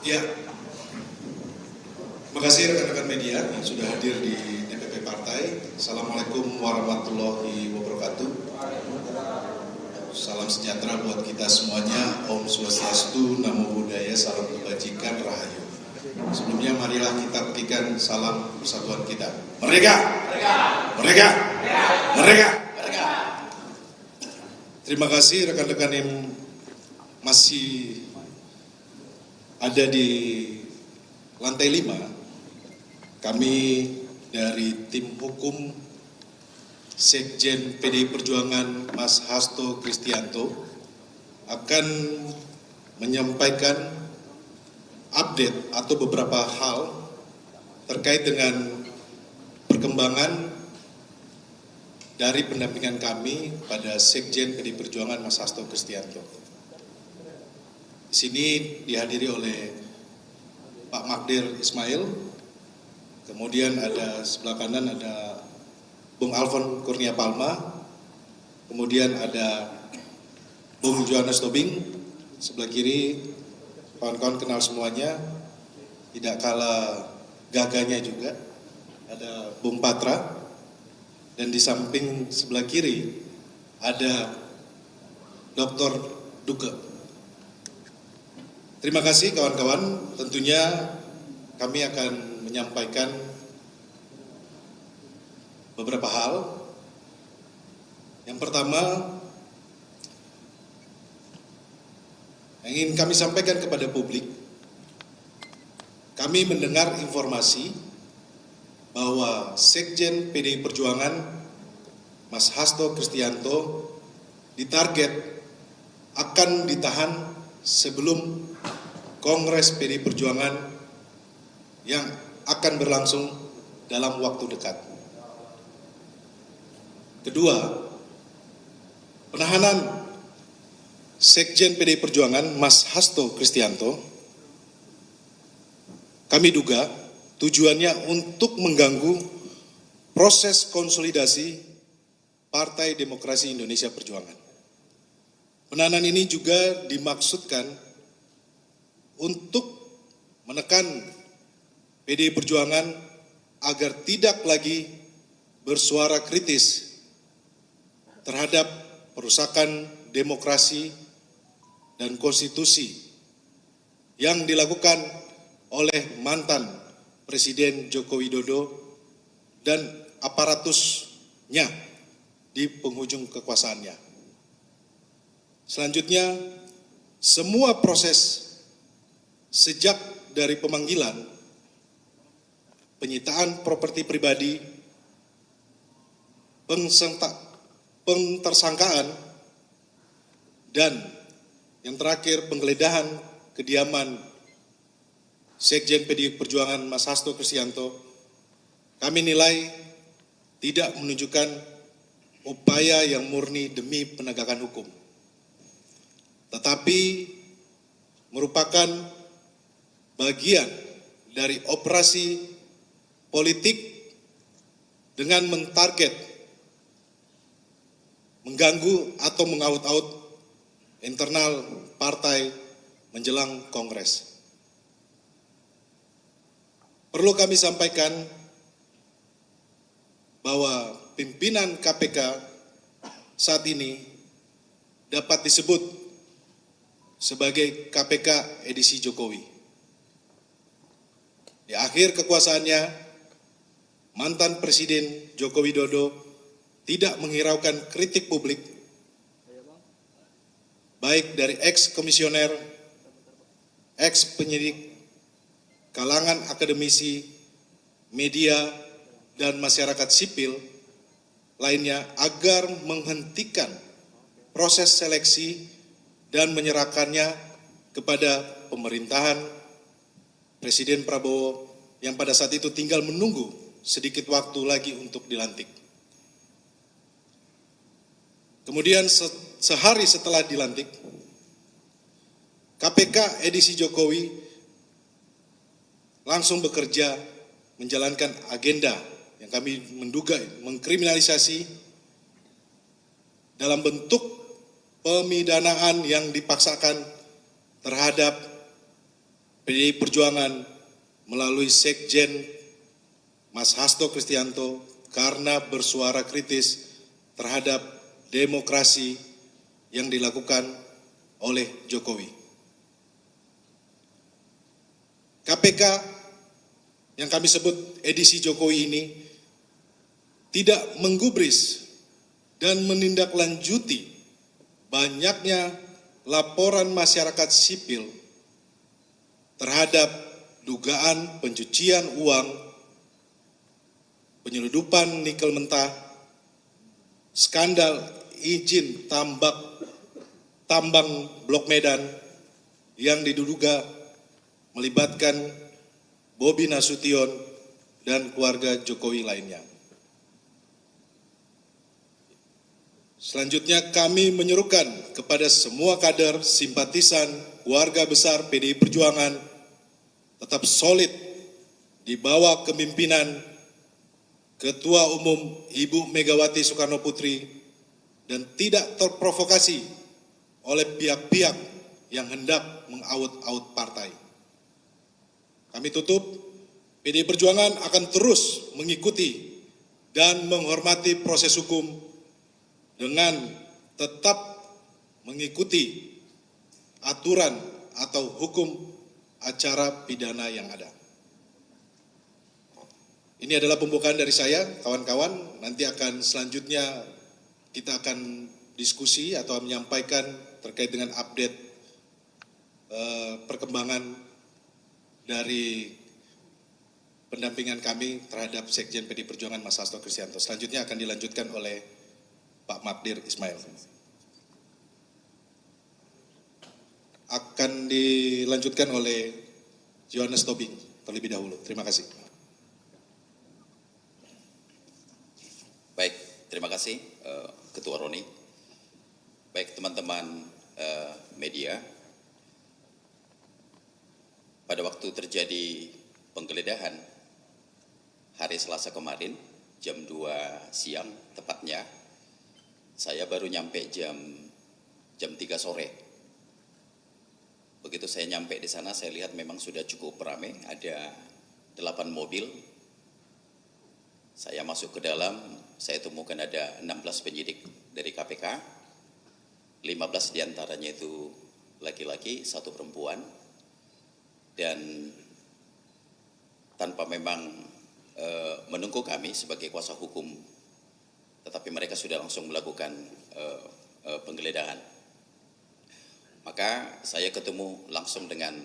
Ya, terima kasih rekan-rekan media yang sudah hadir di DPP Partai. Assalamualaikum warahmatullahi wabarakatuh. Salam sejahtera buat kita semuanya. Om Swastiastu, Namo Buddhaya, Salam Kebajikan, Rahayu. Sebelumnya marilah kita petikan salam persatuan kita. Merdeka! Merdeka! Merdeka! Merdeka! Merdeka! Terima kasih rekan-rekan yang masih ada di lantai 5. Kami dari tim hukum Sekjen PDI Perjuangan Mas Hasto Kristianto akan menyampaikan update atau beberapa hal terkait dengan perkembangan dari pendampingan kami pada Sekjen PDI Perjuangan Mas Hasto Kristianto. Di sini dihadiri oleh Pak Magdir Ismail, kemudian ada sebelah kanan ada Bung Alfon Kurnia Palma, kemudian ada Bung Johannes Tobing, sebelah kiri kawan-kawan kenal semuanya, tidak kalah gagahnya juga, ada Bung Patra, dan di samping sebelah kiri ada Dr. Duke. Terima kasih kawan-kawan, tentunya kami akan menyampaikan beberapa hal. Yang pertama, yang ingin kami sampaikan kepada publik, kami mendengar informasi bahwa Sekjen PDI Perjuangan Mas Hasto Kristianto ditarget akan ditahan sebelum Kongres PDI Perjuangan yang akan berlangsung dalam waktu dekat. Kedua, penahanan Sekjen PDI Perjuangan Mas Hasto Kristianto kami duga tujuannya untuk mengganggu proses konsolidasi Partai Demokrasi Indonesia Perjuangan. Penahanan ini juga dimaksudkan untuk menekan PDI Perjuangan agar tidak lagi bersuara kritis terhadap perusakan demokrasi dan konstitusi yang dilakukan oleh mantan Presiden Joko Widodo dan aparatusnya di penghujung kekuasaannya. Selanjutnya, semua proses sejak dari pemanggilan, penyitaan properti pribadi, pentersangkaan, dan yang terakhir penggeledahan kediaman Sekjen PDI Perjuangan Mas Hasto Kristianto, kami nilai tidak menunjukkan upaya yang murni demi penegakan hukum, tetapi merupakan bagian dari operasi politik dengan mentarget mengganggu atau mengaut-aut internal partai menjelang Kongres. Perlu kami sampaikan bahwa pimpinan KPK saat ini dapat disebut sebagai KPK edisi Jokowi. Di akhir kekuasaannya, mantan Presiden Joko Widodo tidak menghiraukan kritik publik, baik dari ex-komisioner, ex-penyidik, kalangan akademisi, media, dan masyarakat sipil lainnya agar menghentikan proses seleksi dan menyerahkannya kepada pemerintahan Presiden Prabowo yang pada saat itu tinggal menunggu sedikit waktu lagi untuk dilantik. Kemudian sehari setelah dilantik, KPK edisi Jokowi langsung bekerja menjalankan agenda yang kami menduga mengkriminalisasi dalam bentuk pemidanaan yang dipaksakan terhadap PDI Perjuangan melalui Sekjen Mas Hasto Kristianto karena bersuara kritis terhadap demokrasi yang dilakukan oleh Jokowi. KPK yang kami sebut edisi Jokowi ini tidak menggubris dan menindaklanjuti banyaknya laporan masyarakat sipil terhadap dugaan pencucian uang, penyeludupan nikel mentah, skandal izin tambang Blok Medan yang diduga melibatkan Bobi Nasution dan keluarga Jokowi lainnya. Selanjutnya kami menyerukan kepada semua kader, simpatisan, keluarga besar PDI Perjuangan tetap solid di bawah kepemimpinan Ketua Umum Ibu Megawati Soekarno Putri dan tidak terprovokasi oleh pihak-pihak yang hendak mengaut-aut partai. Kami tutup, PDI Perjuangan akan terus mengikuti dan menghormati proses hukum dengan tetap mengikuti aturan atau hukum acara pidana yang ada. Ini adalah pembukaan dari saya, kawan-kawan. Nanti akan selanjutnya kita akan diskusi atau menyampaikan terkait dengan update perkembangan dari pendampingan kami terhadap Sekjen PDI Perjuangan Mas Hasto Kristianto. Selanjutnya akan dilanjutkan oleh Pak Magdir Ismail. Akan dilanjutkan oleh Johannes Tobing terlebih dahulu. Terima kasih. Baik, terima kasih Ketua Roni. Baik teman-teman media, pada waktu terjadi penggeledahan hari Selasa kemarin jam 2 siang tepatnya, saya baru nyampe jam 3 sore. Begitu saya nyampe di sana, saya lihat memang sudah cukup ramai, ada 8 mobil. Saya masuk ke dalam, saya temukan ada 16 penyidik dari KPK, 15 diantaranya itu laki-laki, 1 perempuan, dan tanpa memang menunggu kami sebagai kuasa hukum, tetapi mereka sudah langsung melakukan penggeledahan. Maka saya ketemu langsung dengan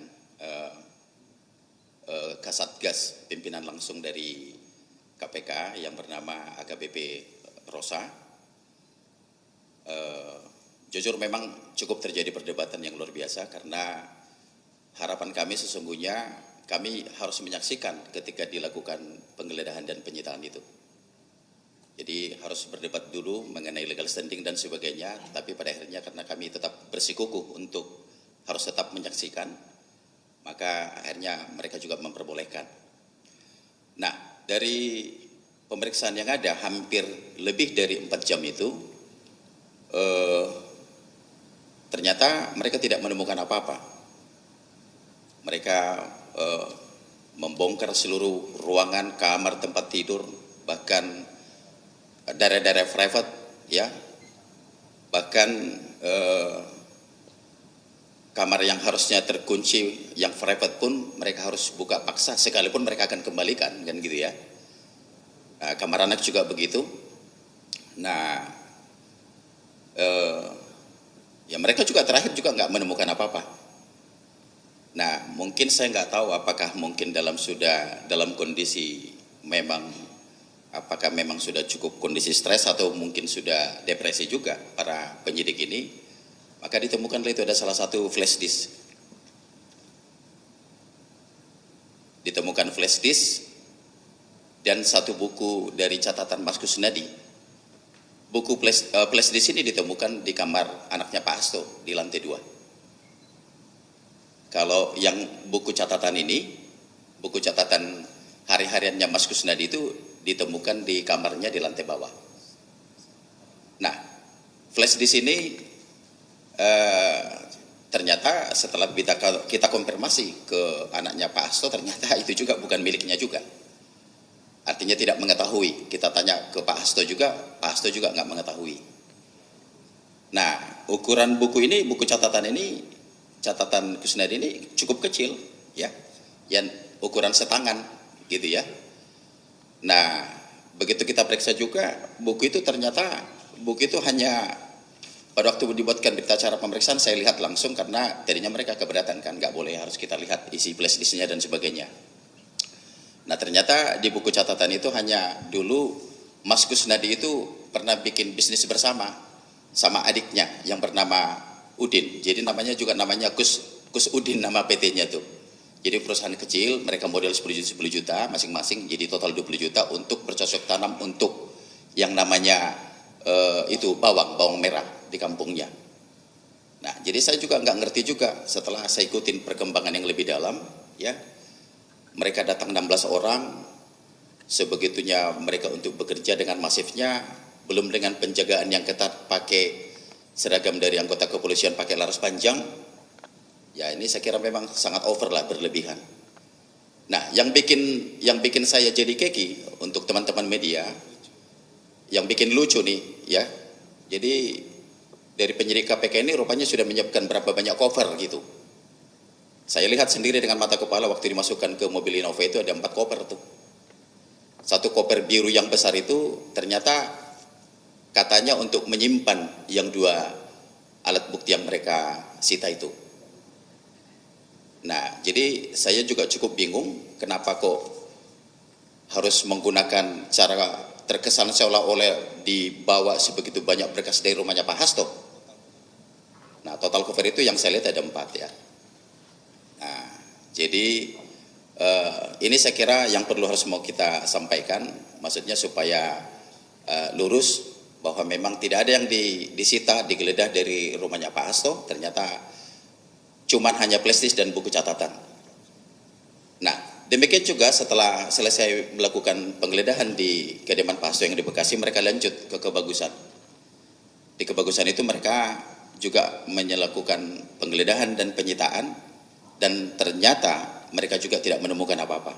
Kasatgas, pimpinan langsung dari KPK yang bernama AKBP Rosa. Jujur memang cukup terjadi perdebatan yang luar biasa karena harapan kami sesungguhnya kami harus menyaksikan ketika dilakukan penggeledahan dan penyitaan itu. Jadi harus berdebat dulu mengenai legal standing dan sebagainya, tapi pada akhirnya karena kami tetap bersikukuh untuk harus tetap menyaksikan, maka akhirnya mereka juga memperbolehkan. Nah, dari pemeriksaan yang ada hampir lebih dari 4 jam itu, ternyata mereka tidak menemukan apa-apa. Mereka membongkar seluruh ruangan, kamar, tempat tidur, bahkan daerah-daerah private, ya, bahkan kamar yang harusnya terkunci, yang private pun mereka harus buka paksa, sekalipun mereka akan kembalikan, kan gitu ya. Nah, kamar anak juga begitu. Nah, ya mereka juga terakhir juga nggak menemukan apa-apa. Nah, mungkin saya nggak tahu apakah mungkin dalam kondisi memang, apakah memang sudah cukup kondisi stres atau mungkin sudah depresi juga para penyidik ini. Maka ditemukanlah itu ada salah satu flash disk. Ditemukan flash disk dan 1 buku dari catatan Mas Kusnadi. Buku flash disk ini ditemukan di kamar anaknya Pak Hasto di lantai 2. Kalau yang buku catatan ini, buku catatan hari-hariannya Mas Kusnadi itu ditemukan di kamarnya di lantai bawah. Nah, flash disk ini ternyata setelah kita konfirmasi ke anaknya Pak Hasto, ternyata itu juga bukan miliknya juga. Artinya tidak mengetahui. Kita tanya ke Pak Hasto juga, Pak Hasto juga nggak mengetahui. Nah, ukuran buku ini, buku catatan ini, catatan Kusnadi ini cukup kecil, ya, yang ukuran setangan, gitu ya. Nah, begitu kita periksa juga, buku itu ternyata buku itu hanya pada waktu dibuatkan berita acara pemeriksaan saya lihat langsung karena tadinya mereka keberatan kan, nggak boleh, harus kita lihat isi flash disknya dan sebagainya. Nah ternyata di buku catatan itu hanya dulu Mas Kusnadi itu pernah bikin bisnis bersama sama adiknya yang bernama Udin. Jadi namanya juga namanya Kus Udin nama PT-nya tuh. Jadi perusahaan kecil, mereka modal 10 juta masing-masing, jadi total 20 juta untuk bercocok tanam untuk yang namanya itu bawang merah di kampungnya. Nah, jadi saya juga nggak ngerti juga setelah saya ikutin perkembangan yang lebih dalam, ya. Mereka datang 16 orang, sebegitunya mereka untuk bekerja dengan masifnya, belum dengan penjagaan yang ketat, pakai seragam dari anggota kepolisian, pakai laras panjang. Ya ini saya kira memang sangat over lah, berlebihan. Nah, yang bikin saya jadi keki untuk teman-teman media, yang bikin lucu nih, ya. Jadi dari penyidik KPK ini rupanya sudah menyiapkan berapa banyak cover gitu. Saya lihat sendiri dengan mata kepala waktu dimasukkan ke mobil Innova itu ada 4 koper tuh. Satu koper biru yang besar itu ternyata katanya untuk menyimpan yang 2 alat bukti yang mereka sita itu. Nah, jadi saya juga cukup bingung kenapa kok harus menggunakan cara terkesan seolah-olah dibawa sebegitu banyak berkas dari rumahnya Pak Hasto. Nah, total cover itu yang saya lihat ada 4 ya. Nah, jadi ini saya kira yang perlu harus mau kita sampaikan, maksudnya supaya lurus bahwa memang tidak ada yang disita, digeledah dari rumahnya Pak Hasto, ternyata cuman hanya flash dan buku catatan. Nah, demikian juga setelah selesai melakukan penggeledahan di kediaman Pak Hasto yang di Bekasi, mereka lanjut ke Kebagusan. Di Kebagusan itu mereka juga melakukan penggeledahan dan penyitaan, dan ternyata mereka juga tidak menemukan apa-apa.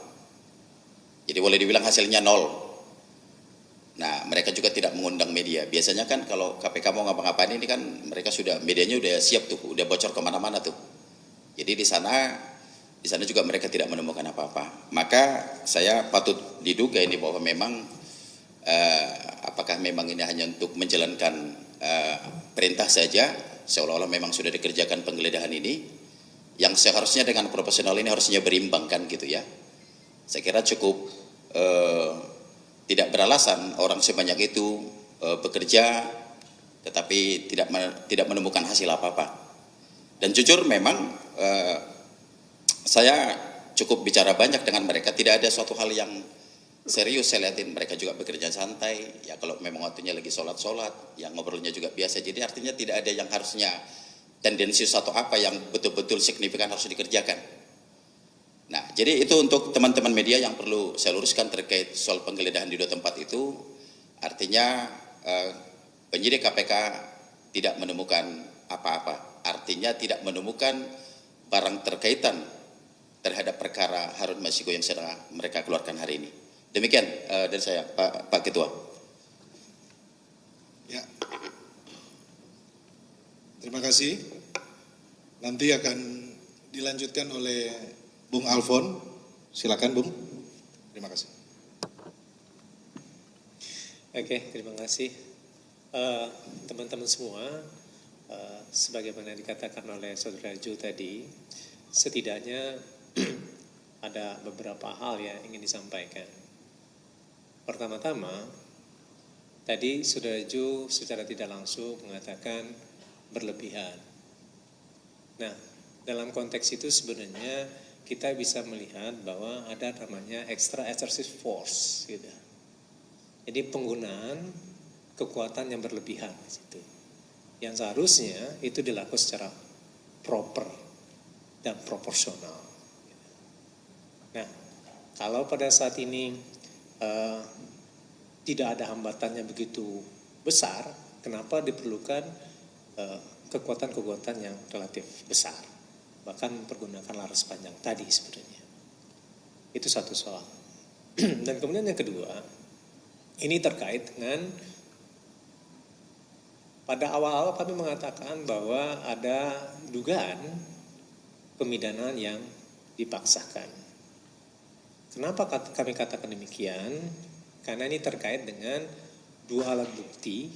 Jadi boleh dibilang hasilnya 0. Nah, mereka juga tidak mengundang media. Biasanya kan kalau KPK mau ngapa-ngapain ini kan mereka sudah, medianya udah siap tuh, udah bocor kemana-mana tuh. Jadi di sana juga mereka tidak menemukan apa-apa. Maka saya patut diduga ini bahwa memang apakah memang ini hanya untuk menjalankan perintah saja, seolah-olah memang sudah dikerjakan penggeledahan ini, yang seharusnya dengan profesional ini harusnya berimbang kan gitu ya. Saya kira cukup tidak beralasan orang sebanyak itu bekerja tetapi tidak menemukan hasil apa-apa. Dan jujur memang saya cukup bicara banyak dengan mereka, tidak ada suatu hal yang serius saya lihatin. Mereka juga bekerja santai, ya kalau memang waktunya lagi sholat, yang ngobrolnya juga biasa. Jadi artinya tidak ada yang harusnya tendensius atau apa yang betul-betul signifikan harus dikerjakan. Nah, jadi itu untuk teman-teman media yang perlu saya luruskan terkait soal penggeledahan di 2 tempat itu. Artinya penyidik KPK tidak menemukan apa-apa. Artinya tidak menemukan barang terkaitan terhadap perkara Harun Masiku yang sedang mereka keluarkan hari ini. Demikian dari saya, Pak Ketua. Ya. Terima kasih. Nanti akan dilanjutkan oleh Bung Alfon. Silakan, Bung. Terima kasih. Oke, terima kasih. Teman-teman semua, sebagaimana dikatakan oleh Saudara Ju tadi, setidaknya ada beberapa hal yang ingin disampaikan. Pertama-tama, tadi Saudara Ju secara tidak langsung mengatakan berlebihan. Nah, dalam konteks itu sebenarnya kita bisa melihat bahwa ada namanya extra excessive force gitu. Jadi penggunaan kekuatan yang berlebihan di situ. Yang seharusnya itu dilakukan secara proper dan proporsional. Nah, kalau pada saat ini tidak ada hambatannya begitu besar, kenapa diperlukan kekuatan-kekuatan yang relatif besar, bahkan mempergunakan laras panjang tadi sebenarnya. Itu satu soal. Dan kemudian yang kedua, ini terkait dengan pada awal-awal kami mengatakan bahwa ada dugaan pemidanaan yang dipaksakan. Kenapa kami katakan demikian? Karena ini terkait dengan dua alat bukti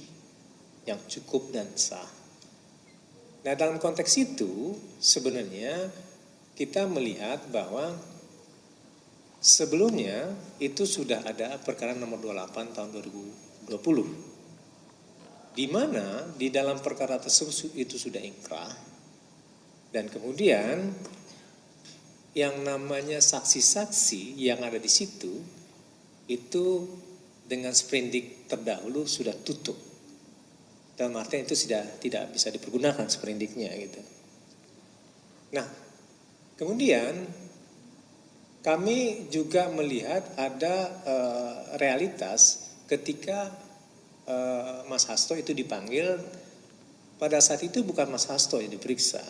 yang cukup dan sah. Nah, dalam konteks itu sebenarnya kita melihat bahwa sebelumnya itu sudah ada perkara nomor 28 tahun 2020, di mana di dalam perkara tersebut itu sudah ingkrah, dan kemudian yang namanya saksi-saksi yang ada di situ itu dengan sprindik terdahulu sudah tutup. Dalam artian itu sudah tidak bisa dipergunakan sprindiknya gitu. Nah, kemudian kami juga melihat ada realitas ketika Mas Hasto itu dipanggil. Pada saat itu bukan Mas Hasto yang diperiksa,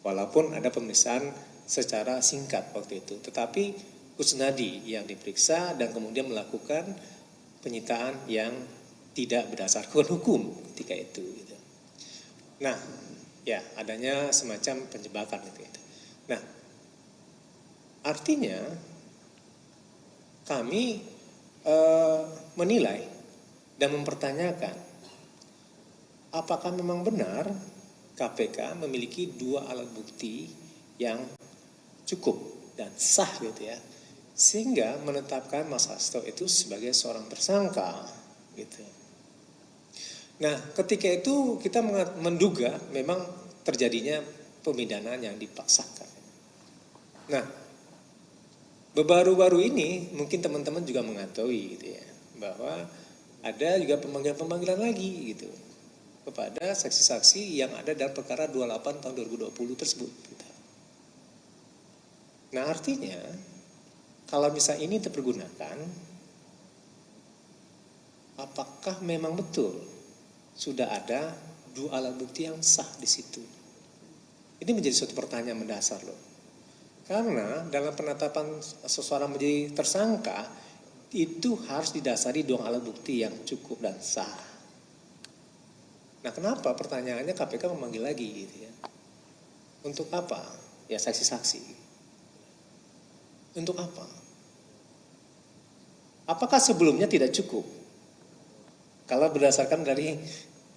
walaupun ada pemeriksaan secara singkat waktu itu, tetapi Kusnadi yang diperiksa dan kemudian melakukan penyitaan yang tidak berdasarkan hukum ketika itu. Gitu. Nah, ya adanya semacam penjebakan gitu. Nah, artinya kami menilai dan mempertanyakan apakah memang benar KPK memiliki dua alat bukti yang cukup dan sah gitu ya, sehingga menetapkan Mas Hasto itu sebagai seorang tersangka gitu. Nah, ketika itu kita menduga memang terjadinya pemidanaan yang dipaksakan. Nah, baru-baru ini mungkin teman-teman juga mengetahui gitu ya, bahwa ada juga pemanggilan-pemanggilan lagi gitu kepada saksi-saksi yang ada dalam perkara 28 tahun 2020 tersebut gitu. Nah, artinya kalau misalnya ini dipergunakan, apakah memang betul sudah ada dua alat bukti yang sah di situ? Ini menjadi suatu pertanyaan mendasar loh. Karena dalam penetapan seseorang menjadi tersangka itu harus didasari dua alat bukti yang cukup dan sah. Nah, kenapa pertanyaannya KPK memanggil lagi gitu ya? Untuk apa? Ya saksi-saksi. Untuk apa? Apakah sebelumnya tidak cukup? Kalau berdasarkan dari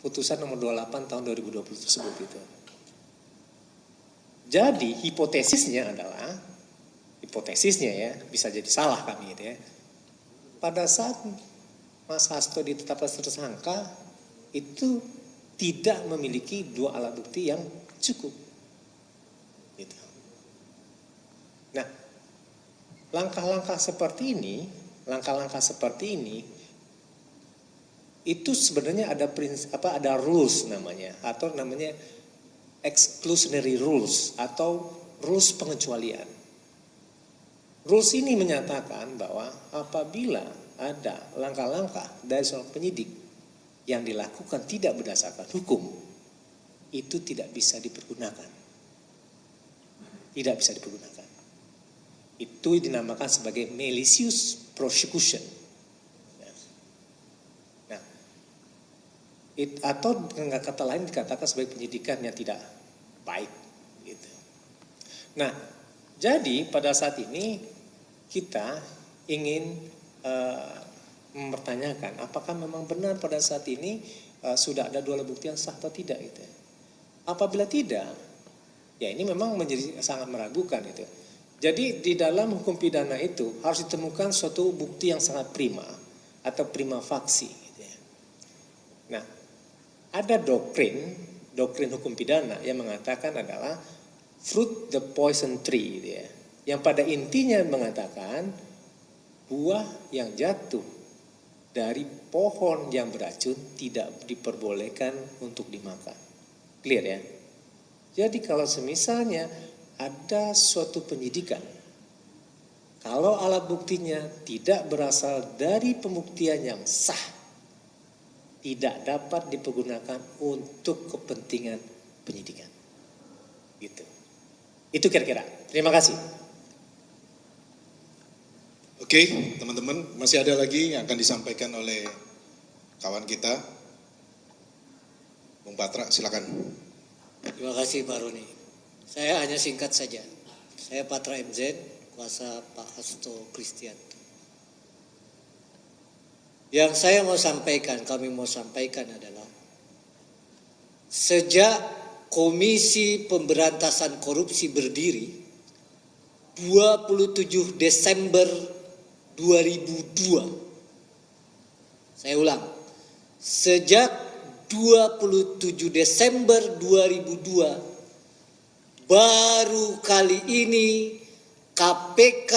putusan nomor 28 tahun 2020 tersebut itu. Jadi hipotesisnya ya, bisa jadi salah kami gitu ya. Pada saat Mas Hasto ditetapkan tersangka itu tidak memiliki dua alat bukti yang cukup. Gitu. Nah, langkah-langkah seperti ini itu sebenarnya ada ada rules namanya, atau namanya exclusionary rules atau rules pengecualian. Rules ini menyatakan bahwa apabila ada langkah-langkah dari seorang penyidik yang dilakukan tidak berdasarkan hukum, itu tidak bisa dipergunakan. Tidak bisa dipergunakan. Itu dinamakan sebagai malicious prosecution. Nah, atau dengan kata lain dikatakan sebagai penyidikan yang tidak baik. Gitu. Nah, jadi pada saat ini kita ingin mempertanyakan apakah memang benar pada saat ini sudah ada dua alat bukti yang sah atau tidak. Gitu. Apabila tidak, ya ini memang menjadi sangat meragukan itu. Jadi di dalam hukum pidana itu harus ditemukan suatu bukti yang sangat prima atau prima facie. Gitu ya. Nah, ada doktrin hukum pidana yang mengatakan adalah fruit the poison tree, gitu ya, yang pada intinya mengatakan buah yang jatuh dari pohon yang beracun tidak diperbolehkan untuk dimakan. Clear ya? Jadi kalau semisalnya ada suatu penyidikan, kalau alat buktinya tidak berasal dari pembuktian yang sah, tidak dapat dipergunakan untuk kepentingan penyidikan. Gitu. Itu kira-kira. Terima kasih. Oke, teman-teman, masih ada lagi yang akan disampaikan oleh kawan kita. Bung Patra, silakan. Terima kasih Pak Roni. Saya hanya singkat saja. Saya Patra MZ, kuasa Pak Hasto Kristianto. Yang saya mau sampaikan, kami mau sampaikan adalah sejak Komisi Pemberantasan Korupsi berdiri 27 Desember 2002. Saya ulang. Sejak 27 Desember 2002 baru kali ini KPK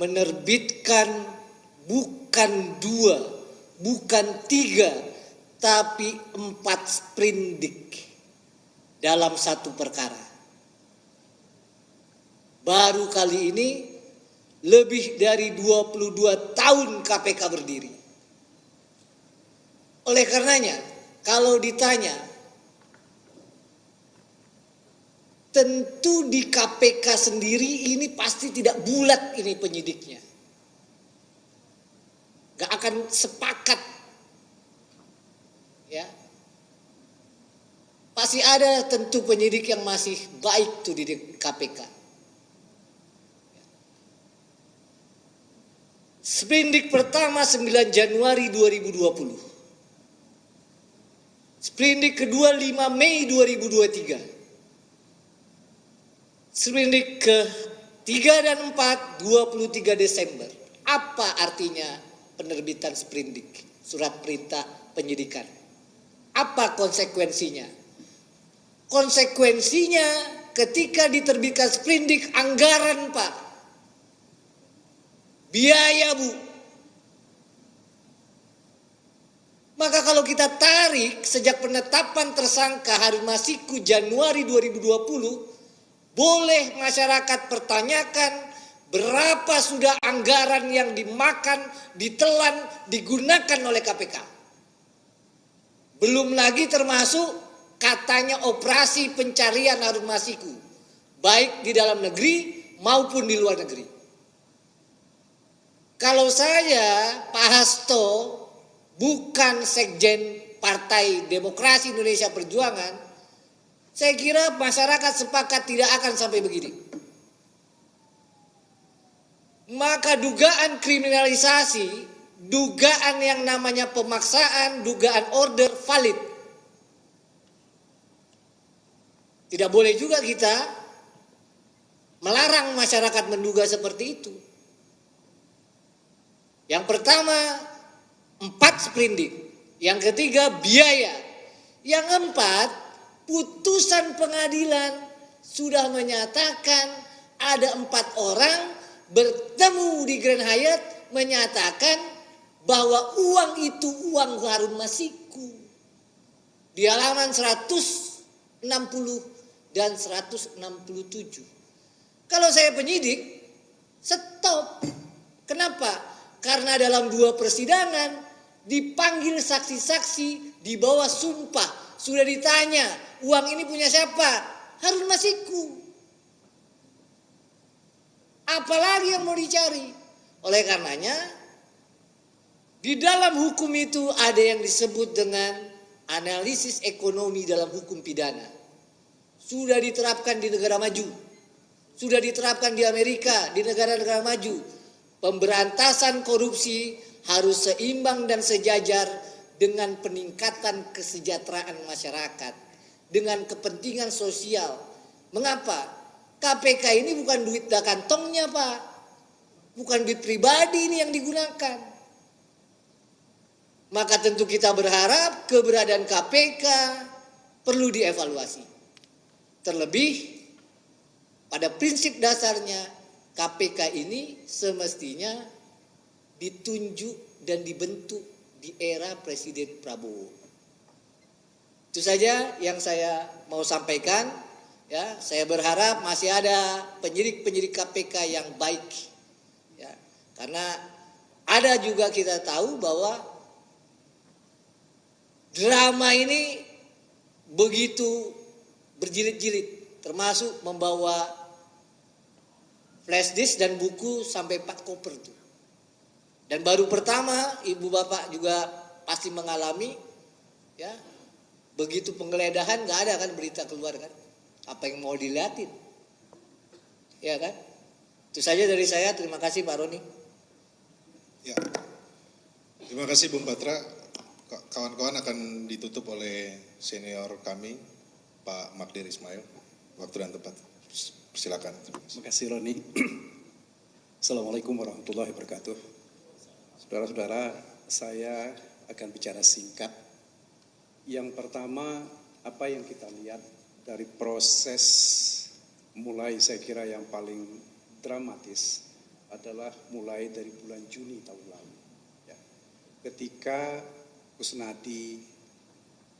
menerbitkan bukan 2, bukan 3, tapi 4 sprindik dalam satu perkara. Baru kali ini lebih dari 22 tahun KPK berdiri. Oleh karenanya, kalau ditanya, tentu di KPK sendiri ini pasti tidak bulat ini penyidiknya. Gak akan sepakat. Ya. Pasti ada tentu penyidik yang masih baik tuh di KPK. Sprindik pertama 9 Januari 2020. Sprindik kedua 5 Mei 2023. Sprindik ke-3 dan 4 23 Desember. Apa artinya penerbitan sprindik, surat perintah penyidikan? Apa konsekuensinya? Konsekuensinya ketika diterbitkan sprindik anggaran, Pak. Biaya, Bu. Maka kalau kita tarik sejak penetapan tersangka Harun Masiku Januari 2020, boleh masyarakat pertanyakan berapa sudah anggaran yang dimakan, ditelan, digunakan oleh KPK. Belum lagi termasuk katanya operasi pencarian Harun Masiku, baik di dalam negeri maupun di luar negeri. Kalau saya, Pak Hasto, bukan Sekjen Partai Demokrasi Indonesia Perjuangan, saya kira masyarakat sepakat tidak akan sampai begini. Maka dugaan kriminalisasi, dugaan yang namanya pemaksaan, dugaan order valid. Tidak boleh juga kita melarang masyarakat menduga seperti itu. Yang pertama, 4 sprindik. Yang ketiga, biaya. Yang 4, putusan pengadilan sudah menyatakan ada 4 orang bertemu di Grand Hyatt menyatakan bahwa uang itu uang Harun Masiku. Di halaman 160 dan 167. Kalau saya penyidik, stop. Kenapa? Karena dalam 2 persidangan dipanggil saksi-saksi di bawah sumpah. Sudah ditanya, uang ini punya siapa? Harun Masiku. Apalagi yang mau dicari? Oleh karenanya, di dalam hukum itu ada yang disebut dengan analisis ekonomi dalam hukum pidana. Sudah diterapkan di negara maju. Sudah diterapkan di Amerika, di negara-negara maju. Pemberantasan korupsi harus seimbang dan sejajar dengan peningkatan kesejahteraan masyarakat, dengan kepentingan sosial. Mengapa? KPK ini bukan duit kantongnya, Pak. Bukan duit pribadi ini yang digunakan. Maka tentu kita berharap keberadaan KPK perlu dievaluasi. Terlebih pada prinsip dasarnya KPK ini semestinya ditunjuk dan dibentuk di era Presiden Prabowo. Itu saja yang saya mau sampaikan. Ya, saya berharap masih ada penyidik-penyidik KPK yang baik. Ya, karena ada juga kita tahu bahwa drama ini begitu berjilid-jilid, termasuk membawa flash disk dan buku sampai 4 koper tuh. Dan baru pertama ibu bapak juga pasti mengalami, ya, begitu penggeledahan nggak ada kan berita keluar kan, apa yang mau dilihatin, ya kan? Itu saja dari saya. Terima kasih Pak Roni. Ya, terima kasih Bung Patra. Kawan-kawan akan ditutup oleh senior kami, Pak Magdir Ismail. Waktu dan tempat, silakan. Terima kasih Roni. Assalamualaikum warahmatullahi wabarakatuh. Saudara-saudara, saya akan bicara singkat. Yang pertama, apa yang kita lihat dari proses mulai, saya kira yang paling dramatis adalah mulai dari bulan Juni tahun lalu. Ya. Ketika Kusnadi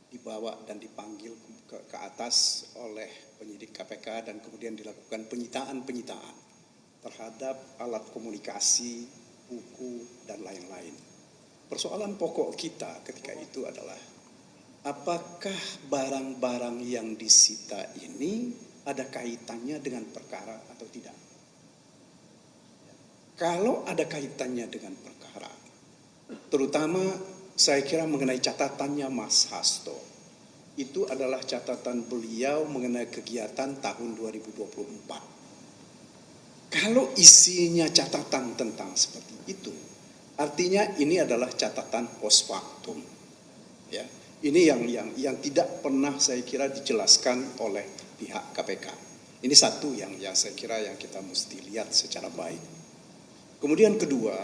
dibawa dan dipanggil ke atas oleh penyidik KPK dan kemudian dilakukan penyitaan terhadap alat komunikasi, buku, dan lain-lain. Persoalan pokok kita ketika itu adalah apakah barang-barang yang disita ini ada kaitannya dengan perkara atau tidak. Kalau ada kaitannya dengan perkara, terutama saya kira mengenai catatannya Mas Hasto, itu adalah catatan beliau mengenai kegiatan tahun 2024. Kalau isinya catatan tentang seperti itu, artinya ini adalah catatan post factum. Ya, ini yang tidak pernah saya kira dijelaskan oleh pihak KPK. Ini satu yang saya kira yang kita mesti lihat secara baik. Kemudian kedua,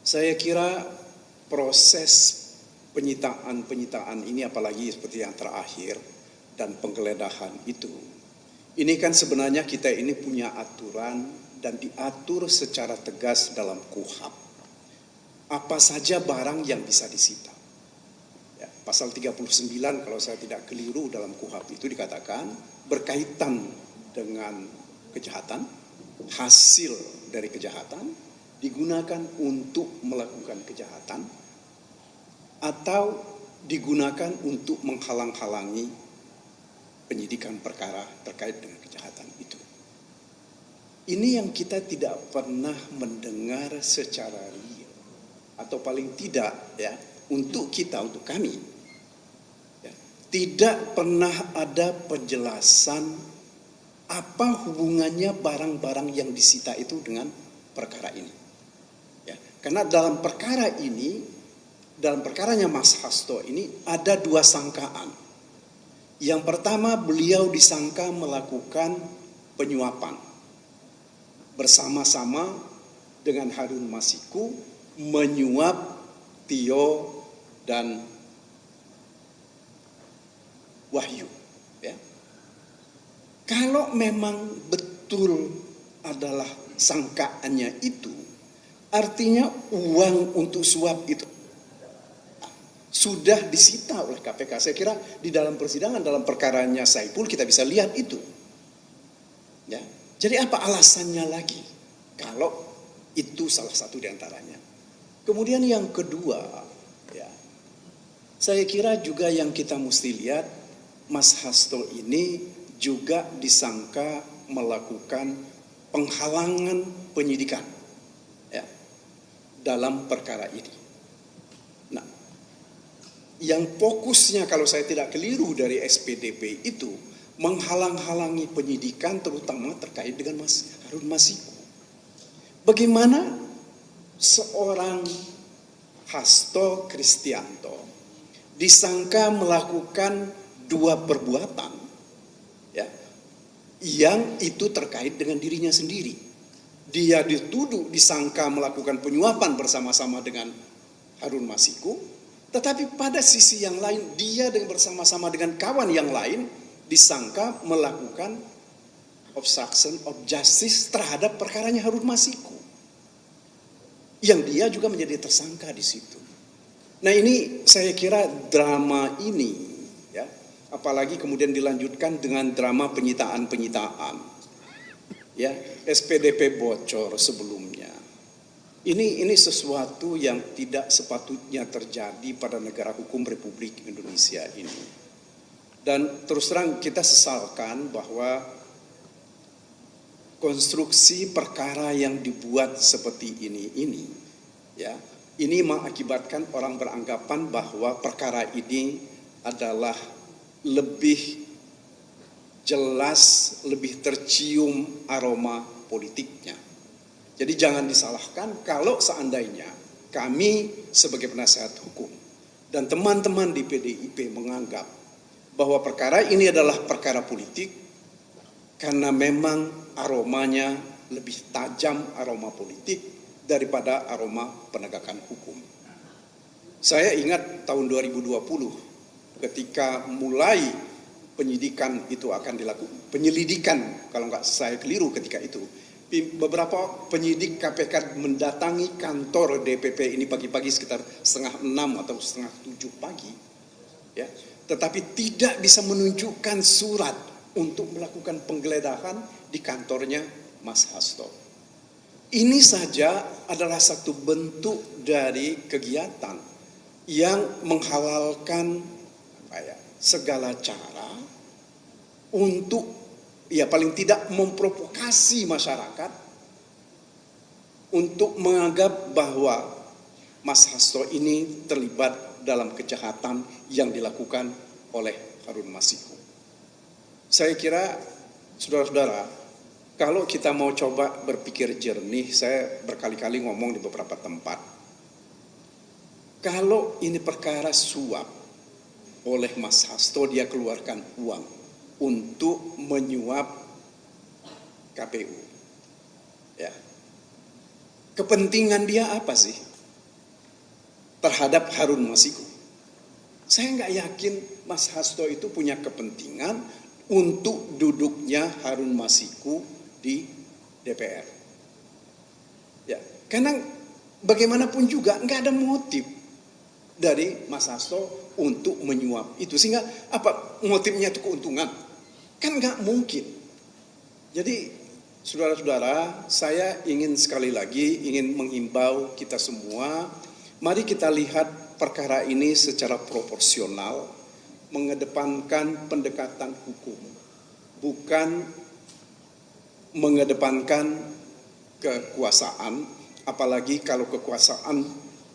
saya kira proses penyitaan ini apalagi seperti yang terakhir dan penggeledahan itu. Ini kan sebenarnya kita ini punya aturan dan diatur secara tegas dalam KUHP. Apa saja barang yang bisa disita. Ya, pasal 39 kalau saya tidak keliru dalam KUHP itu dikatakan berkaitan dengan kejahatan, hasil dari kejahatan digunakan untuk melakukan kejahatan atau digunakan untuk menghalang-halangi penyidikan perkara terkait dengan kejahatan itu. Ini yang kita tidak pernah mendengar secara real, atau paling tidak ya untuk kami ya, tidak pernah ada penjelasan apa hubungannya barang-barang yang disita itu dengan perkara ini. Ya, karena dalam perkara ini, dalam perkaranya Mas Hasto ini ada 2 sangkaan. Yang pertama, beliau disangka melakukan penyuapan bersama-sama dengan Harun Masiku, menyuap Tio dan Wahyu. Ya. Kalau memang betul adalah sangkaannya itu, artinya uang untuk suap itu sudah disita oleh KPK. Saya kira di dalam persidangan dalam perkaranya Saipul kita bisa lihat itu. Ya. Jadi apa alasannya lagi kalau itu salah satu di antaranya. Kemudian yang kedua, ya, saya kira juga yang kita mesti lihat, Mas Hasto ini juga disangka melakukan penghalangan penyidikan ya, dalam perkara ini. Yang fokusnya kalau saya tidak keliru dari SPDP itu menghalang-halangi penyidikan terutama terkait dengan Mas Harun Masiku. Bagaimana seorang Hasto Kristianto disangka melakukan 2 perbuatan ya, yang itu terkait dengan dirinya sendiri. Dia dituduh disangka melakukan penyuapan bersama-sama dengan Harun Masiku. Tetapi pada sisi yang lain, dia bersama-sama dengan kawan yang lain disangka melakukan obstruction of justice terhadap perkaranya Harun Masiku. Yang dia juga menjadi tersangka di situ. Nah ini saya kira drama ini, ya, apalagi kemudian dilanjutkan dengan drama penyitaan-penyitaan. Ya, SPDP bocor sebelumnya. Ini sesuatu yang tidak sepatutnya terjadi pada negara hukum Republik Indonesia ini. Dan terus terang kita sesalkan bahwa konstruksi perkara yang dibuat seperti ini ya, ini mengakibatkan orang beranggapan bahwa perkara ini adalah lebih jelas, lebih tercium aroma politiknya. Jadi jangan disalahkan kalau seandainya kami sebagai penasehat hukum dan teman-teman di PDIP menganggap bahwa perkara ini adalah perkara politik karena memang aromanya lebih tajam aroma politik daripada aroma penegakan hukum. Saya ingat tahun 2020 ketika mulai penyidikan itu akan dilakukan, penyelidikan kalau nggak saya keliru ketika itu, beberapa penyidik KPK mendatangi kantor DPP ini pagi-pagi sekitar 5:30 atau 6:30 pagi, ya, tetapi tidak bisa menunjukkan surat untuk melakukan penggeledahan di kantornya Mas Hasto. Ini saja adalah satu bentuk dari kegiatan yang menghalalkan segala cara untuk ya paling tidak memprovokasi masyarakat untuk menganggap bahwa Mas Hasto ini terlibat dalam kejahatan yang dilakukan oleh Harun Masiku. Saya kira saudara-saudara, kalau kita mau coba berpikir jernih, saya berkali-kali ngomong di beberapa tempat, kalau ini perkara suap oleh Mas Hasto, dia keluarkan uang untuk menyuap KPU. Ya. Kepentingan dia apa sih terhadap Harun Masiku? Saya nggak yakin Mas Hasto itu punya kepentingan untuk duduknya Harun Masiku di DPR. Ya, karena bagaimanapun juga nggak ada motif dari Mas Hasto untuk menyuap itu, sehingga apa motifnya itu keuntungan? Kan nggak mungkin. Jadi saudara-saudara, saya ingin sekali lagi menghimbau kita semua, mari kita lihat perkara ini secara proporsional, mengedepankan pendekatan hukum, bukan mengedepankan kekuasaan, apalagi kalau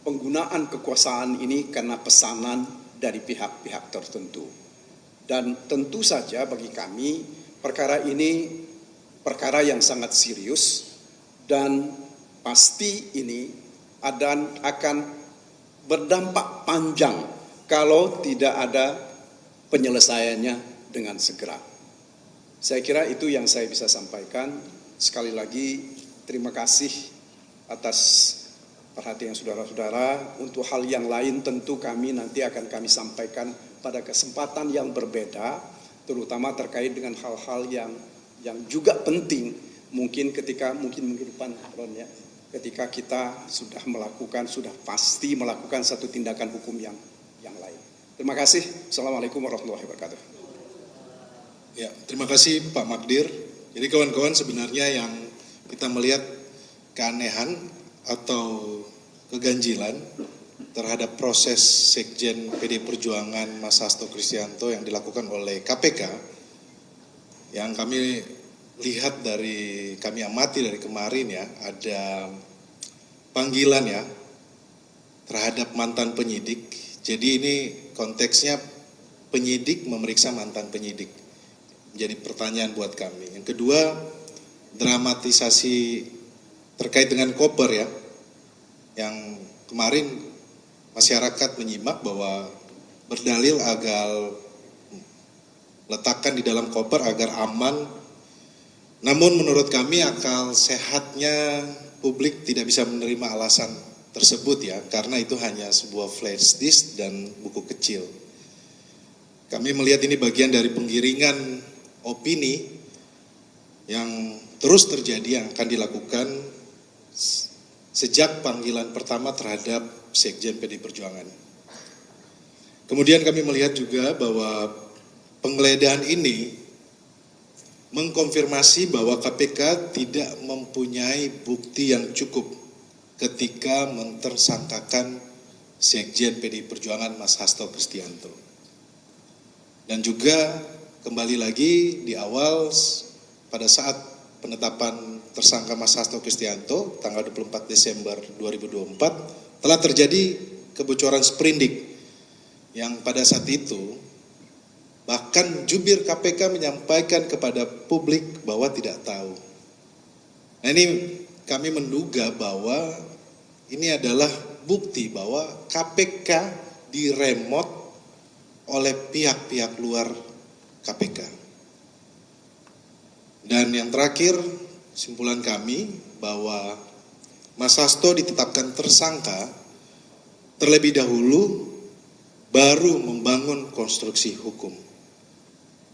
penggunaan kekuasaan ini karena pesanan dari pihak-pihak tertentu. Dan tentu saja bagi kami perkara ini perkara yang sangat serius dan pasti ini akan berdampak panjang kalau tidak ada penyelesaiannya dengan segera. Saya kira itu yang saya bisa sampaikan. Sekali lagi terima kasih atas perhatian saudara-saudara. Untuk hal yang lain tentu nanti akan kami sampaikan pada kesempatan yang berbeda, terutama terkait dengan hal-hal yang juga penting mungkin minggu depan, Ron, ya, ketika kita sudah pasti melakukan satu tindakan hukum yang lain. Terima kasih. Assalamualaikum warahmatullahi wabarakatuh. Ya, terima kasih Pak Magdir. Jadi kawan-kawan, sebenarnya yang kita melihat keanehan atau keganjilan terhadap proses Sekjen PD Perjuangan Mas Hasto Kristianto yang dilakukan oleh KPK, yang kami lihat kami amati dari kemarin ya, ada panggilan ya terhadap mantan penyidik. Jadi ini konteksnya penyidik memeriksa mantan penyidik. Jadi pertanyaan buat kami. Yang kedua, dramatisasi terkait dengan koper ya, yang kemarin masyarakat menyimak bahwa berdalil agar letakkan di dalam koper agar aman. Namun menurut kami akal sehatnya publik tidak bisa menerima alasan tersebut ya, karena itu hanya sebuah flash disk dan buku kecil. Kami melihat ini bagian dari penggiringan opini yang terus terjadi, yang akan dilakukan sejak panggilan pertama terhadap Sekjen PD Perjuangan. Kemudian kami melihat juga bahwa penggeledahan ini mengkonfirmasi bahwa KPK tidak mempunyai bukti yang cukup ketika mentersangkakan Sekjen PD Perjuangan Mas Hasto Kristianto. Dan juga kembali lagi di awal pada saat penetapan tersangka Mas Hasto Kristianto tanggal 24 Desember 2024 telah terjadi kebocoran sprindik yang pada saat itu bahkan jubir KPK menyampaikan kepada publik bahwa tidak tahu. Nah, ini kami menduga bahwa ini adalah bukti bahwa KPK diremot oleh pihak-pihak luar KPK. Dan yang terakhir, kesimpulan kami bahwa Mas Hasto ditetapkan tersangka terlebih dahulu baru membangun konstruksi hukum.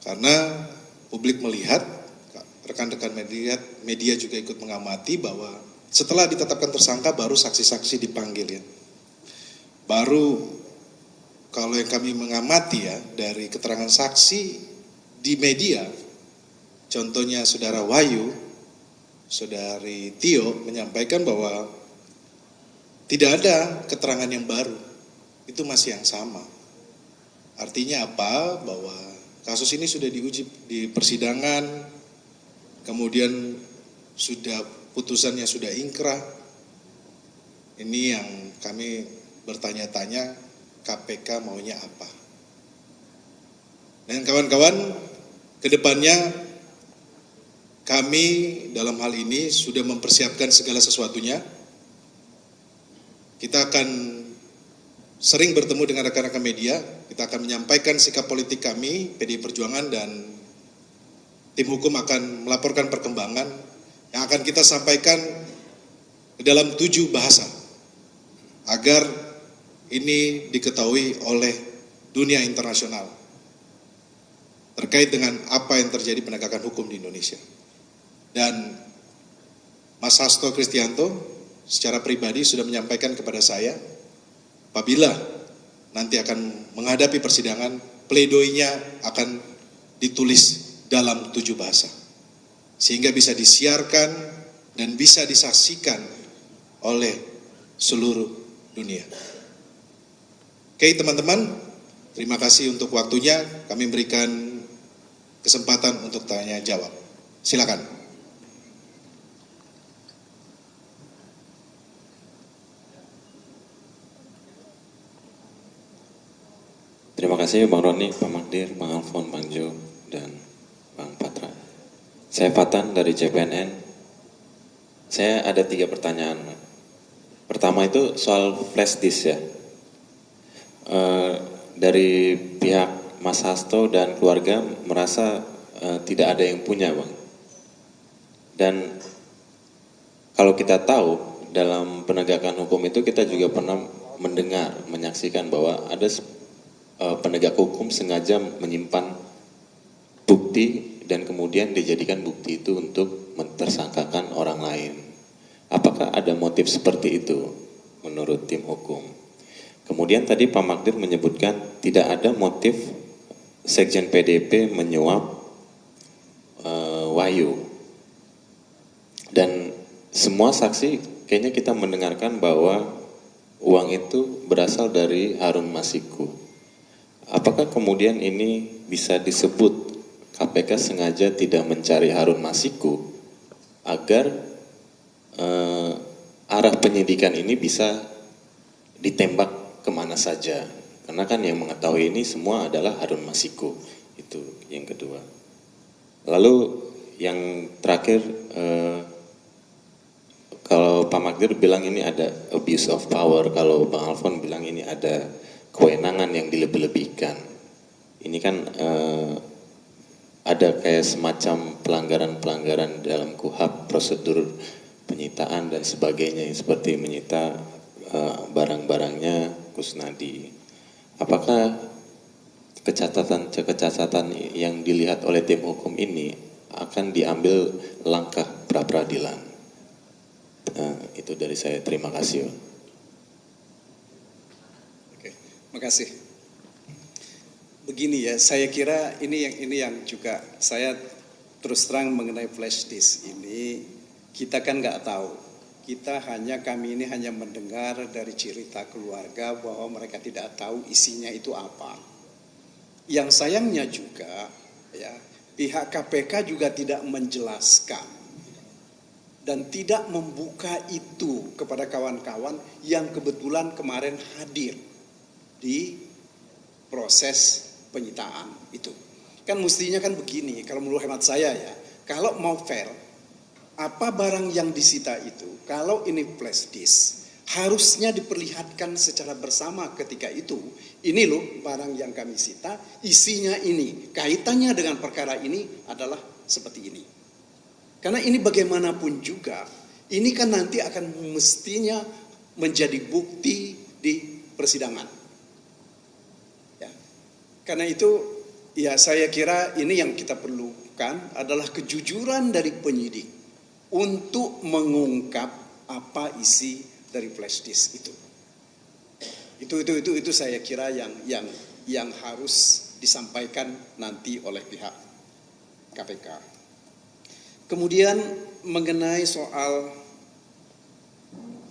Karena publik melihat, rekan-rekan media juga ikut mengamati bahwa setelah ditetapkan tersangka baru saksi-saksi dipanggil ya. Baru kalau yang kami mengamati ya dari keterangan saksi di media, contohnya Saudara Wahyu, Saudari Tio menyampaikan bahwa tidak ada keterangan yang baru, itu masih yang sama. Artinya apa? Bahwa kasus ini sudah diuji di persidangan, kemudian sudah putusannya sudah ingkrah. Ini yang kami bertanya-tanya, KPK maunya apa? Dan kawan-kawan, kedepannya kami dalam hal ini sudah mempersiapkan segala sesuatunya. Kita akan sering bertemu dengan rekan-rekan media, kita akan menyampaikan sikap politik kami, PDI Perjuangan, dan tim hukum akan melaporkan perkembangan yang akan kita sampaikan dalam 7 bahasa, agar ini diketahui oleh dunia internasional terkait dengan apa yang terjadi penegakan hukum di Indonesia. Dan Mas Hasto Kristianto secara pribadi sudah menyampaikan kepada saya, apabila nanti akan menghadapi persidangan, pledoinya akan ditulis dalam 7 bahasa. Sehingga bisa disiarkan dan bisa disaksikan oleh seluruh dunia. Oke teman-teman, terima kasih untuk waktunya. Kami berikan kesempatan untuk tanya jawab. Silakan. Terima kasih Bang Roni, Pak Magdir, Bang Alfon, Bang Jo, dan Bang Patra. Saya Fatan dari CPNN. Saya ada 3 pertanyaan. Pertama itu soal flash disk ya. Dari pihak Mas Hasto dan keluarga merasa tidak ada yang punya Bang. Dan kalau kita tahu dalam penegakan hukum itu kita juga pernah mendengar, menyaksikan bahwa ada penegak hukum sengaja menyimpan bukti dan kemudian dijadikan bukti itu untuk mentersangkakan orang lain. Apakah ada motif seperti itu menurut tim hukum? Kemudian tadi Pak Magdir menyebutkan tidak ada motif Sekjen PDIP menyuap Wahyu. Dan semua saksi kayaknya kita mendengarkan bahwa uang itu berasal dari Harun Masiku. Apakah kemudian ini bisa disebut KPK sengaja tidak mencari Harun Masiku agar arah penyidikan ini bisa ditembak kemana saja? Karena kan yang mengetahui ini semua adalah Harun Masiku. Itu yang kedua. Lalu yang terakhir, kalau Pak Magdir bilang ini ada abuse of power, kalau Bang Alfon bilang ini ada kewenangan yang dilebih-lebihkan. Ini kan ada kayak semacam pelanggaran-pelanggaran dalam KUHP, prosedur penyitaan dan sebagainya, seperti menyita barang-barangnya Kusnadi. Apakah kecacatan yang dilihat oleh tim hukum ini akan diambil langkah pra-peradilan? Itu dari saya. Terima kasih. Terima kasih. Begini ya, saya kira ini yang juga saya terus terang mengenai flash disk ini, kita kan nggak tahu. Kami ini hanya mendengar dari cerita keluarga bahwa mereka tidak tahu isinya itu apa. yang sayangnya juga ya, pihak KPK juga tidak menjelaskan dan tidak membuka itu kepada kawan-kawan yang kebetulan kemarin hadir di proses penyitaan itu. Kan mestinya kan begini, kalau menurut hemat saya ya, kalau mau fair, apa barang yang disita itu, kalau ini flash disk, harusnya diperlihatkan secara bersama ketika itu. Ini loh barang yang kami sita, isinya ini, kaitannya dengan perkara ini adalah seperti ini. Karena ini bagaimanapun juga, ini kan nanti akan mestinya menjadi bukti di persidangan. Ya. Karena itu, ya saya kira ini yang kita perlukan adalah kejujuran dari penyidik untuk mengungkap apa isi dari flash disk itu. Itu saya kira yang harus disampaikan nanti oleh pihak KPK. Kemudian mengenai soal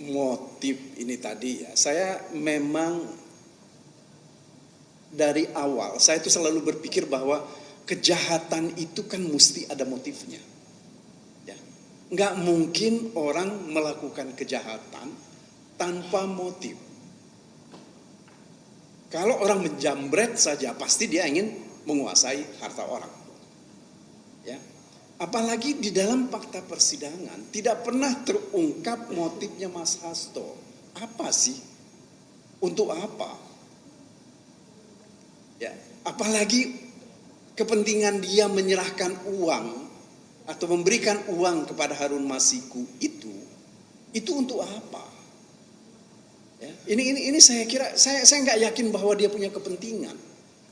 motif ini tadi ya, saya memang dari awal saya itu selalu berpikir bahwa kejahatan itu kan mesti ada motifnya. Ya. Nggak mungkin orang melakukan kejahatan tanpa motif. Kalau orang menjambret saja pasti dia ingin menguasai harta orang. Ya. Apalagi di dalam fakta persidangan tidak pernah terungkap motifnya Mas Hasto. Apa sih? Untuk apa? Ya, apalagi kepentingan dia menyerahkan uang atau memberikan uang kepada Harun Masiku itu untuk apa? Ya, ini saya kira saya nggak yakin bahwa dia punya kepentingan,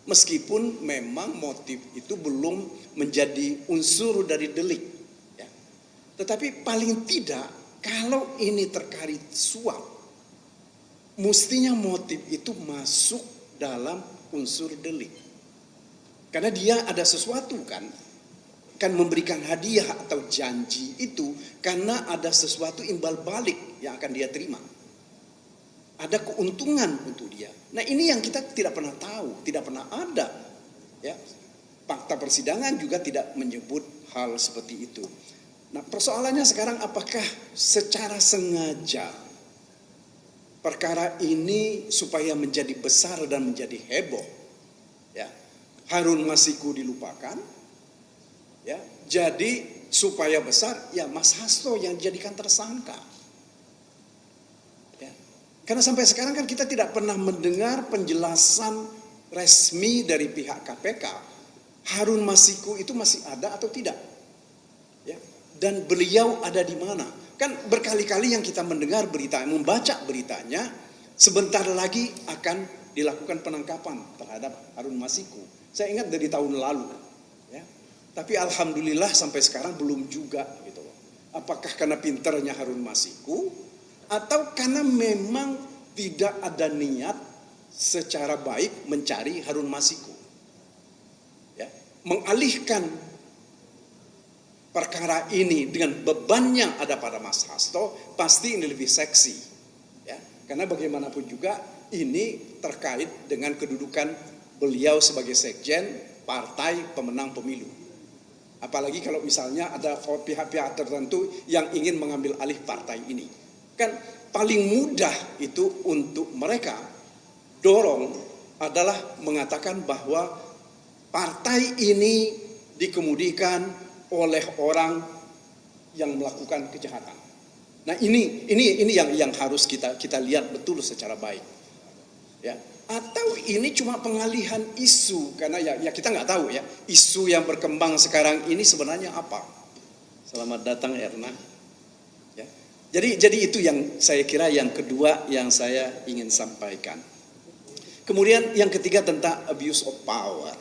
meskipun memang motif itu belum menjadi unsur dari delik. Ya. Tetapi paling tidak kalau ini terkait suap, mestinya motif itu masuk dalam unsur delik. Karena dia ada sesuatu kan memberikan hadiah atau janji itu karena ada sesuatu imbal balik yang akan dia terima. Ada keuntungan untuk dia. Nah ini yang kita tidak pernah tahu, tidak pernah ada. Ya, fakta persidangan juga tidak menyebut hal seperti itu. Nah persoalannya sekarang apakah secara sengaja perkara ini supaya menjadi besar dan menjadi heboh, ya, Harun Masiku dilupakan, ya, jadi supaya besar, ya Mas Hasto yang dijadikan tersangka. Ya. Karena sampai sekarang kan kita tidak pernah mendengar penjelasan resmi dari pihak KPK, Harun Masiku itu masih ada atau tidak, ya, dan beliau ada di mana. Kan berkali-kali yang kita mendengar berita, membaca beritanya, sebentar lagi akan dilakukan penangkapan terhadap Harun Masiku. Saya ingat dari tahun lalu, ya. Tapi alhamdulillah sampai sekarang belum juga gitu. Apakah karena pinternya Harun Masiku atau karena memang tidak ada niat secara baik mencari Harun Masiku, ya, mengalihkan perkara ini dengan beban yang ada pada Mas Hasto, pasti ini lebih seksi, ya, karena bagaimanapun juga ini terkait dengan kedudukan beliau sebagai sekjen partai pemenang pemilu. Apalagi kalau misalnya ada pihak-pihak tertentu yang ingin mengambil alih partai ini, kan paling mudah itu untuk mereka dorong adalah mengatakan bahwa partai ini dikemudikan oleh orang yang melakukan kejahatan. Nah ini yang harus kita lihat betul secara baik. Ya. Atau ini cuma pengalihan isu karena ya kita nggak tahu ya isu yang berkembang sekarang ini sebenarnya apa. Selamat datang Erna. Ya. Jadi itu yang saya kira yang kedua yang saya ingin sampaikan. Kemudian yang ketiga tentang abuse of power.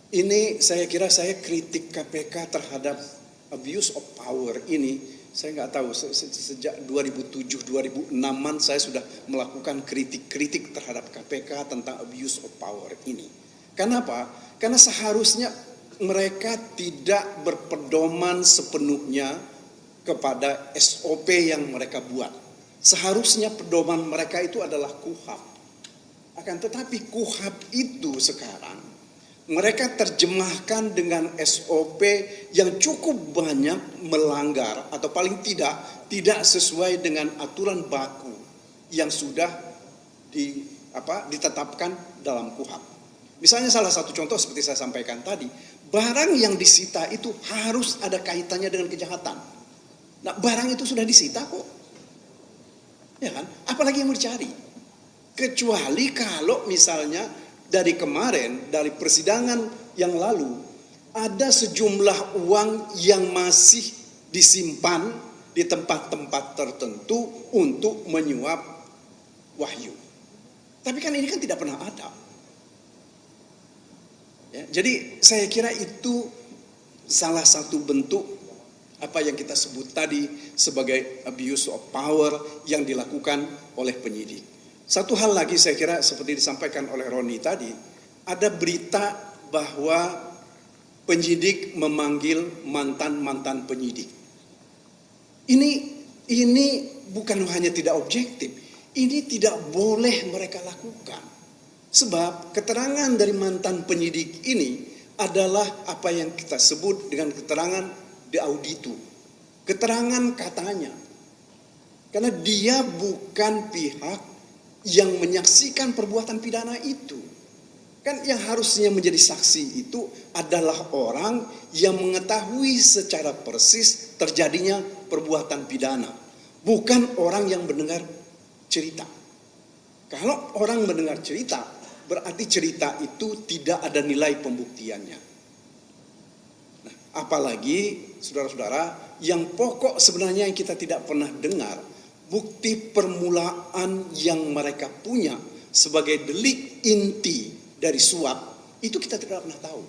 Ini saya kira saya kritik KPK terhadap abuse of power ini. Saya nggak tahu, sejak 2007-2006an saya sudah melakukan kritik-kritik terhadap KPK tentang abuse of power ini. Kenapa? Karena seharusnya mereka tidak berpedoman sepenuhnya kepada SOP yang mereka buat. Seharusnya pedoman mereka itu adalah KUHP. Akan tetapi KUHP itu sekarang mereka terjemahkan dengan SOP yang cukup banyak melanggar atau paling tidak sesuai dengan aturan baku yang sudah ditetapkan dalam KUHP. Misalnya salah satu contoh seperti saya sampaikan tadi, barang yang disita itu harus ada kaitannya dengan kejahatan. Nah, barang itu sudah disita kok. Ya kan? Apalagi yang mau dicari? Kecuali kalau misalnya dari kemarin, dari persidangan yang lalu, ada sejumlah uang yang masih disimpan di tempat-tempat tertentu untuk menyuap Wahyu. Tapi kan ini kan tidak pernah ada. Ya, jadi saya kira itu salah satu bentuk apa yang kita sebut tadi sebagai abuse of power yang dilakukan oleh penyidik. Satu hal lagi saya kira seperti disampaikan oleh Roni tadi, ada berita bahwa penyidik memanggil mantan-mantan penyidik. Ini bukan hanya tidak objektif, ini tidak boleh mereka lakukan. Sebab keterangan dari mantan penyidik ini adalah apa yang kita sebut dengan keterangan de auditu. Keterangan katanya. Karena dia bukan pihak yang menyaksikan perbuatan pidana itu. Kan yang harusnya menjadi saksi itu adalah orang yang mengetahui secara persis terjadinya perbuatan pidana. Bukan orang yang mendengar cerita. Kalau orang mendengar cerita, berarti cerita itu tidak ada nilai pembuktiannya. Nah, apalagi saudara-saudara, yang pokok sebenarnya yang kita tidak pernah dengar, bukti permulaan yang mereka punya sebagai delik inti dari suap, itu kita tidak pernah tahu.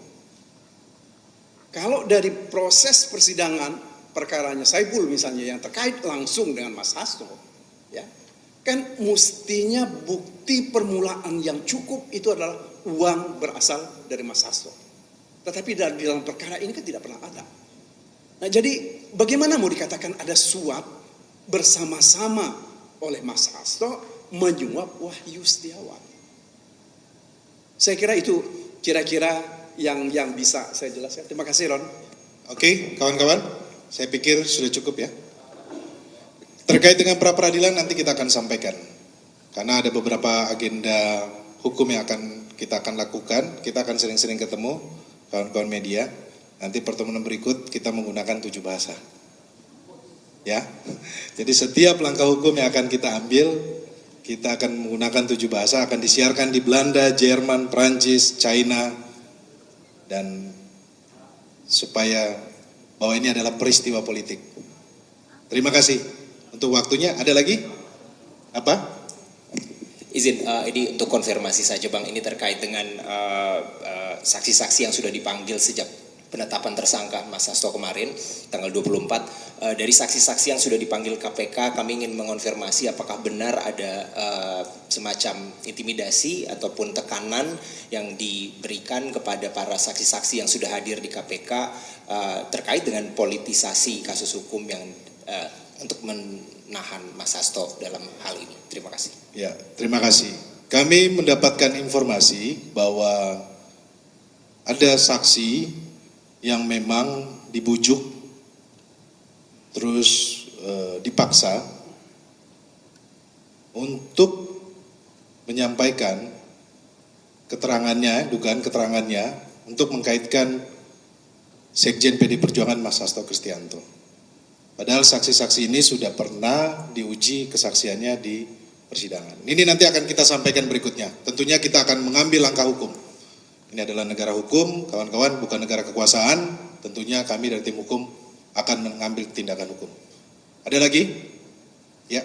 Kalau dari proses persidangan, perkaranya Saiful misalnya yang terkait langsung dengan Mas Hasto, ya, kan mestinya bukti permulaan yang cukup itu adalah uang berasal dari Mas Hasto. Tetapi di dalam perkara ini kan tidak pernah ada. Nah, jadi bagaimana mau dikatakan ada suap bersama-sama oleh Mas Hasto menyuap Wahyu Setiawan? Saya kira itu kira-kira yang bisa saya jelaskan. Terima kasih, Ron. Oke, kawan-kawan, saya pikir sudah cukup ya. Terkait dengan pra peradilan nanti kita akan sampaikan. Karena ada beberapa agenda hukum yang kita akan lakukan. Kita akan sering-sering ketemu kawan-kawan media. Nanti pertemuan berikut kita menggunakan 7 bahasa. Ya. Jadi setiap langkah hukum yang akan kita ambil, kita akan menggunakan 7 bahasa, akan disiarkan di Belanda, Jerman, Prancis, China, dan supaya bahwa ini adalah peristiwa politik. Terima kasih. Untuk waktunya, ada lagi? Apa? Izin, ini untuk konfirmasi saja Bang, ini terkait dengan saksi-saksi yang sudah dipanggil sejak penetapan tersangka Mas Hasto kemarin, tanggal 24. Dari saksi-saksi yang sudah dipanggil KPK, kami ingin mengonfirmasi apakah benar ada semacam intimidasi ataupun tekanan yang diberikan kepada para saksi-saksi yang sudah hadir di KPK terkait dengan politisasi kasus hukum yang untuk menahan Mas Hasto dalam hal ini. Terima kasih. Ya, terima kasih. Kami mendapatkan informasi bahwa ada saksi yang memang dibujuk, terus dipaksa untuk menyampaikan keterangannya, dugaan keterangannya untuk mengkaitkan Sekjen PD Perjuangan Mas Hasto Kristianto. Padahal saksi-saksi ini sudah pernah diuji kesaksiannya di persidangan. Ini nanti akan kita sampaikan berikutnya. Tentunya kita akan mengambil langkah hukum. Ini adalah negara hukum, kawan-kawan, bukan negara kekuasaan. Tentunya kami dari tim hukum akan mengambil tindakan hukum. Ada lagi? Ya.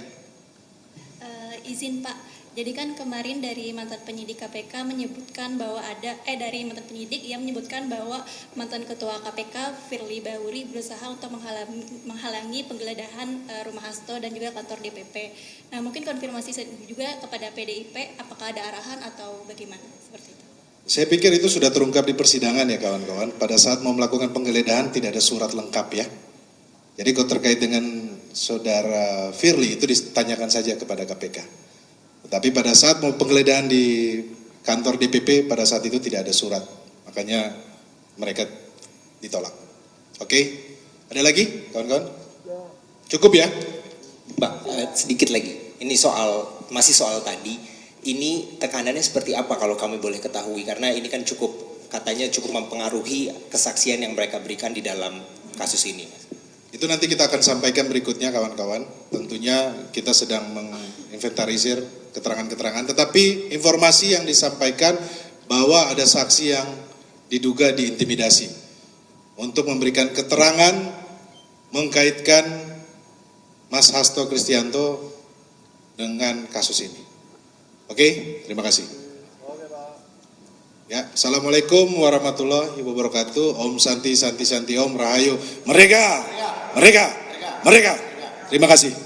Izin Pak, jadi kan kemarin dari mantan penyidik KPK menyebutkan bahwa dari mantan penyidik ia menyebutkan bahwa mantan ketua KPK Firly Bahuri berusaha untuk menghalangi penggeledahan rumah Hasto dan juga kantor DPP. Nah, mungkin konfirmasi juga kepada PDIP apakah ada arahan atau bagaimana seperti itu. Saya pikir itu sudah terungkap di persidangan ya kawan-kawan. Pada saat mau melakukan penggeledahan tidak ada surat lengkap ya. Jadi kalau terkait dengan saudara Firly itu ditanyakan saja kepada KPK. Tetapi pada saat mau penggeledahan di kantor DPP pada saat itu tidak ada surat. makanya mereka ditolak. Oke, ada lagi kawan-kawan? Cukup ya? Bang, sedikit lagi. Ini masih soal tadi. Ini tekanannya seperti apa kalau kami boleh ketahui? Karena ini kan katanya cukup mempengaruhi kesaksian yang mereka berikan di dalam kasus ini. Itu nanti kita akan sampaikan berikutnya kawan-kawan. Tentunya kita sedang menginventarisir keterangan-keterangan. Tetapi informasi yang disampaikan bahwa ada saksi yang diduga diintimidasi untuk memberikan keterangan mengkaitkan Mas Hasto Kristianto dengan kasus ini. Oke, terima kasih. Ya, assalamualaikum warahmatullahi wabarakatuh. Om Santi Santi Santi Om Rahayu. Mereka. Terima kasih.